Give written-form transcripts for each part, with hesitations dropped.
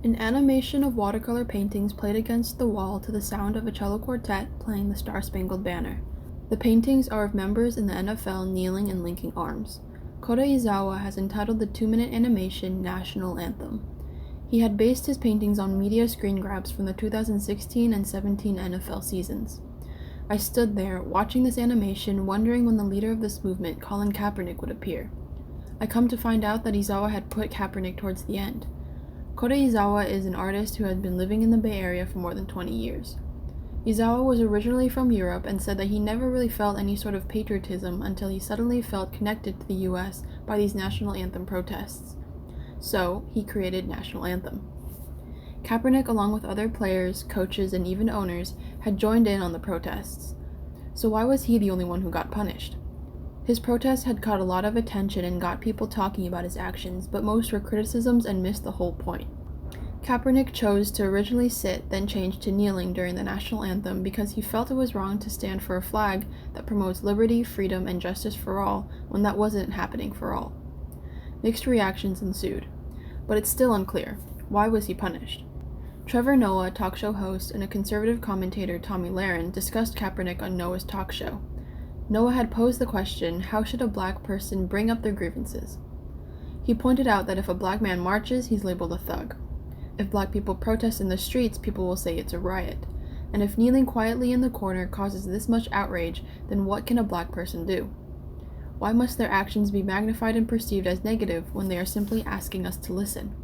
An animation of watercolor paintings played against the wall to the sound of a cello quartet playing the Star-Spangled Banner. The paintings are of members in the NFL kneeling and linking arms. Kota Izawa has entitled the 2-minute animation National Anthem. He had based his paintings on media screen grabs from the 2016 and 17 NFL seasons. I stood there, watching this animation, wondering when the leader of this movement, Colin Kaepernick, would appear. I come to find out that Izawa had put Kaepernick towards the end. Kota Izawa is an artist who had been living in the Bay Area for more than 20 years. Izawa was originally from Europe and said that he never really felt any sort of patriotism until he suddenly felt connected to the US by these national anthem protests. So, he created National Anthem. Kaepernick, along with other players, coaches, and even owners, had joined in on the protests. So why was he the only one who got punished? His protest had caught a lot of attention and got people talking about his actions, but most were criticisms and missed the whole point. Kaepernick chose to originally sit, then change to kneeling during the national anthem because he felt it was wrong to stand for a flag that promotes liberty, freedom, and justice for all when that wasn't happening for all. Mixed reactions ensued, but it's still unclear. Why was he punished? Trevor Noah, talk show host, and a conservative commentator, Tomi Lahren, discussed Kaepernick on Noah's talk show. Noah had posed the question, how should a black person bring up their grievances? He pointed out that if a black man marches, he's labeled a thug. If black people protest in the streets, people will say it's a riot. And if kneeling quietly in the corner causes this much outrage, then what can a black person do? Why must their actions be magnified and perceived as negative when they are simply asking us to listen?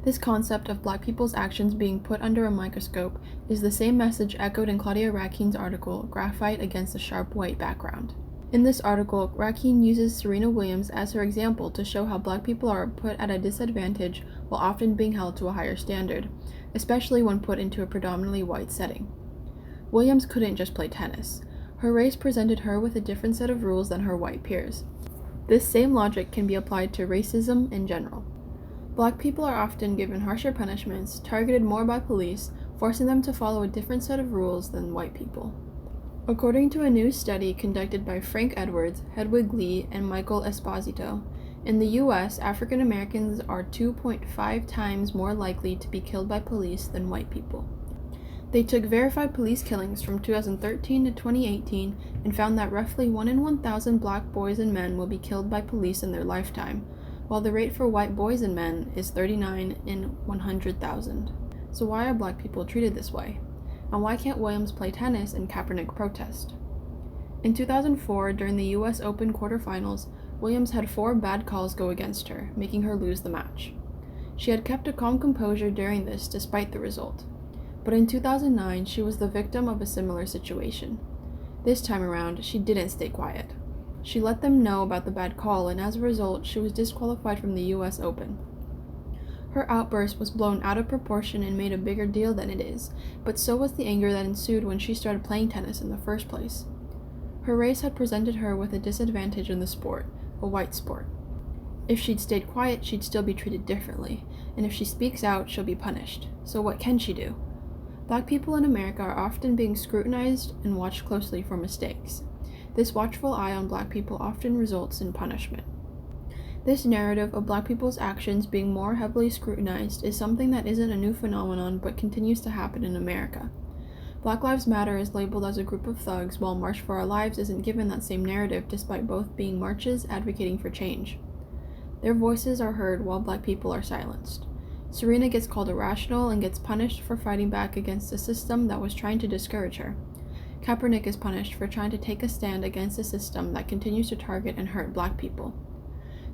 This concept of black people's actions being put under a microscope is the same message echoed in Claudia Rakine's article, Graphite Against a Sharp White Background. In this article, Rakine uses Serena Williams as her example to show how black people are put at a disadvantage while often being held to a higher standard, especially when put into a predominantly white setting. Williams couldn't just play tennis. Her race presented her with a different set of rules than her white peers. This same logic can be applied to racism in general. Black people are often given harsher punishments, targeted more by police, forcing them to follow a different set of rules than white people. According to a new study conducted by Frank Edwards, Hedwig Lee, and Michael Esposito, in the US, African Americans are 2.5 times more likely to be killed by police than white people. They took verified police killings from 2013 to 2018 and found that roughly 1 in 1,000 black boys and men will be killed by police in their lifetime, while the rate for white boys and men is 39 in 100,000. So why are black people treated this way? And why can't Williams play tennis and Kaepernick protest? In 2004, during the US Open quarterfinals, Williams had 4 bad calls go against her, making her lose the match. She had kept a calm composure during this despite the result. But in 2009, she was the victim of a similar situation. This time around, she didn't stay quiet. She let them know about the bad call, and as a result, she was disqualified from the US Open. Her outburst was blown out of proportion and made a bigger deal than it is, but so was the anger that ensued when she started playing tennis in the first place. Her race had presented her with a disadvantage in the sport, a white sport. If she'd stayed quiet, she'd still be treated differently, and if she speaks out, she'll be punished. So what can she do? Black people in America are often being scrutinized and watched closely for mistakes. This watchful eye on black people often results in punishment. This narrative of black people's actions being more heavily scrutinized is something that isn't a new phenomenon but continues to happen in America. Black Lives Matter is labeled as a group of thugs, while March for Our Lives isn't given that same narrative despite both being marches advocating for change. Their voices are heard while black people are silenced. Serena gets called irrational and gets punished for fighting back against a system that was trying to discourage her. Kaepernick is punished for trying to take a stand against a system that continues to target and hurt black people.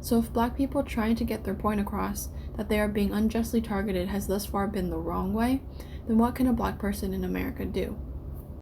So if black people trying to get their point across that they are being unjustly targeted has thus far been the wrong way, then what can a black person in America do?